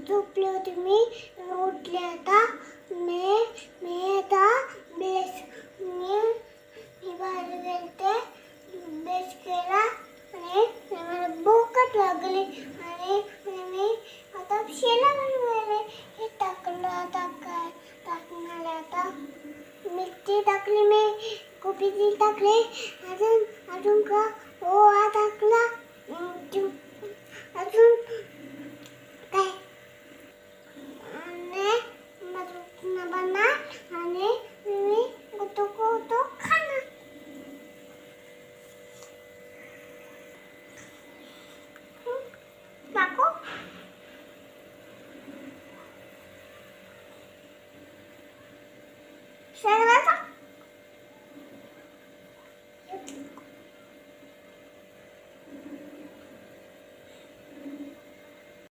झोपले होते मी उठले आता मी आता बेस मी बाहेर गेलते बेस केला आणि मला भूकच लागली आणि मी आता शेला बनवले हे टाकलं आता काय टाकणार आता मिरची टाकली मी कोबी टाकले